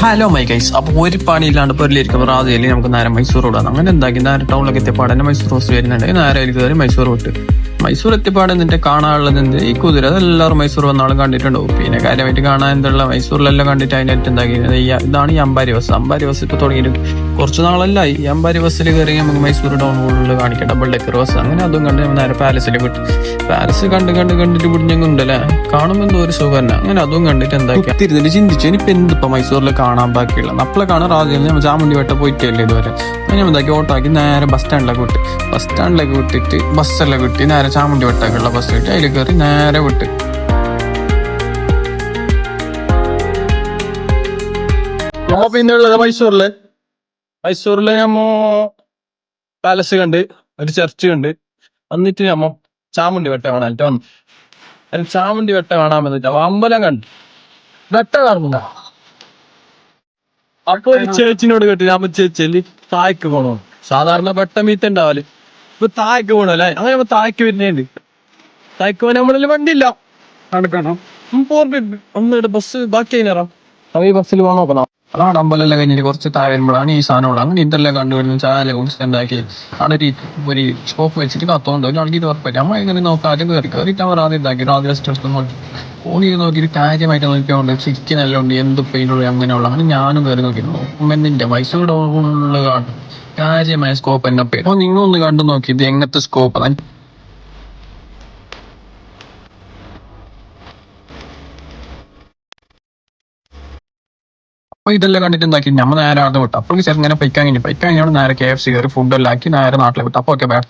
Hello my guys. അപ്പോൾ ഒരു പണിയില്ലാണ്ട് പൊരലിരിക്കുമ്പോൾ ആദ്യം നമുക്ക് നേരെ മൈസൂർ വിടാം. അങ്ങനെ എന്താക്കി നേരെ ടൗണിലൊക്കെ എത്തിയപ്പാട് തന്നെ മൈസൂർ ബസ് വരുന്നുണ്ട്. നേരെ അതിൽ കയറി മൈസൂർ വിട്ട് മൈസൂർ എത്തിപ്പാട് എന്നിട്ട് കാണാനുള്ളത് എന്ത് ഈ കുതിര. അതെല്ലാവരും മൈസൂർ വന്നാളും കണ്ടിട്ടുണ്ടാവും. പിന്നെ കാര്യമായിട്ട് കാണാൻ എന്തുള്ള മൈസൂരിലെല്ലാം കണ്ടിട്ട് അതിനകത്ത് എന്താക്കിയത് ഇതാണ് ഈ അമ്പാരി ബസ്. അമ്പാരി ബസ് ഇപ്പോൾ തുടങ്ങിയിട്ട് കുറച്ച് നാളല്ല. ഈ അമ്പാരി ബസ്സിൽ കയറി നമുക്ക് മൈസൂർ ടൗൺ ഹോളിൽ കാണിക്കാം. Double decker bus. അങ്ങനെ അതും കണ്ട് നേരെ പാലസിൽ വിട്ടു. പാലസ് കണ്ടിട്ട് പിടിഞ്ഞുണ്ടല്ലേ, കാണുമ്പോൾ എന്തോ ഒരു സുഖം തന്നെ. അങ്ങനെ അതും കണ്ടിട്ട് എന്താക്കി തിരിഞ്ഞിട്ട് ചിന്തിച്ചു ഇനിയിപ്പോൾ എന്തിപ്പോൾ മൈസൂരിൽ കാണാൻ ബാക്കിയുള്ള അപ്പളെ കാണാൻ ആദ്യം നമ്മൾ ചാമുണ്ടി വട്ട പോയിട്ടല്ലേ ഇതുവരെ. അങ്ങനെ എന്താക്കി ഓട്ടോ ആക്കി നേരെ ബസ് സ്റ്റാൻഡിലേക്ക് വിട്ടിട്ട് ബസ്സെല്ലാം കിട്ടി നേരെ ചാമുണ്ടി വട്ടക്കുള്ള ബസ് കിട്ടി. അതിൽ കയറി നേരെ വിട്ട് പിന്നെ ഉള്ളത് മൈസൂരില് നമ്മ പാലസ് കണ്ട് ഒരു ചർച്ച് കണ്ട് എന്നിട്ട് നമ്മ ചാമുണ്ടി വട്ട കാണാനിട്ട് വന്നു. അതിന് ചാമുണ്ടി വട്ട കാണാൻ വന്നിട്ട് അമ്പലം കണ്ടു. വട്ട കാണുന്നില്ല. അപ്പൊ ഒരു ചേച്ചിനോട് കേട്ടു ഞാൻ ചേച്ചി തായ്ക്ക് പോണോ. സാധാരണ വട്ട മീത്ത ഉണ്ടാവല് ഇപ്പൊ തായ്ക്ക് പോണല്ലേ. അങ്ങനെ തായ്ക്ക് വരുന്നുണ്ട്. തായ്ക്ക് പോകാൻ നമ്മളിൽ വണ്ടിയില്ല. നടക്കണം ഒന്നിട്ട് ബസ് ബാക്കി അതിനറാം. അവ ഈ ബസ്സിൽ പോകാൻ നോക്കണം. അതാണ് അമ്പലമെല്ലാം കഴിഞ്ഞിട്ട് കുറച്ച് താഴെ വരുമ്പോഴാണ് ഈ സാധനം ഉള്ളത്. അങ്ങനെ ഇതെല്ലാം കണ്ടുവരുന്ന ചായ ഉണ്ടാക്കി അവിടെ ഒരു സ്റ്റോപ്പ് വെച്ചിട്ട് കത്തോണ്ട് ഒരാൾക്ക് ഇത് ഉറപ്പില്ല. നമ്മൾ ഇങ്ങനെ നോക്കാം. ആദ്യം കയറിയിട്ട് അവർ ആദ്യം ഇതാക്കി ആദ്യം ജസ്റ്റ് നോക്കി ഓൺ ചെയ്ത് നോക്കിയിട്ട് കാര്യമായിട്ട് നോക്കിയോണ്ട് ചിക്കൻ എല്ലാം ഉണ്ട് എന്ത് പെയിനുള്ള അങ്ങനെയുള്ള. അങ്ങനെ ഞാനും കയറി നോക്കി നോക്കുമെന്നിന്റെ മൈസൂർ ടൗണിലുള്ള കാണും കാര്യമായ സ്കോപ്പ് തന്നെ പേര്. അപ്പോൾ നിങ്ങളൊന്ന് കണ്ടു നോക്കി ഇത് എങ്ങനത്തെ സ്കോപ്പ്. അപ്പൊ ഇതെല്ലാം കണ്ടിട്ട് എന്താക്കി നമ്മൾ നേരെ അവിടെ വിട്ടു. അപ്പോൾ ചെറുങ്ങനെ പൈക്കാൻ കഴിഞ്ഞു നേരെ KFC കയറി ഫുഡെല്ലാം ആക്കി നേരെ നാട്ടിൽ വിട്ടു. അപ്പോൾ ഓക്കെ ബാക്ക്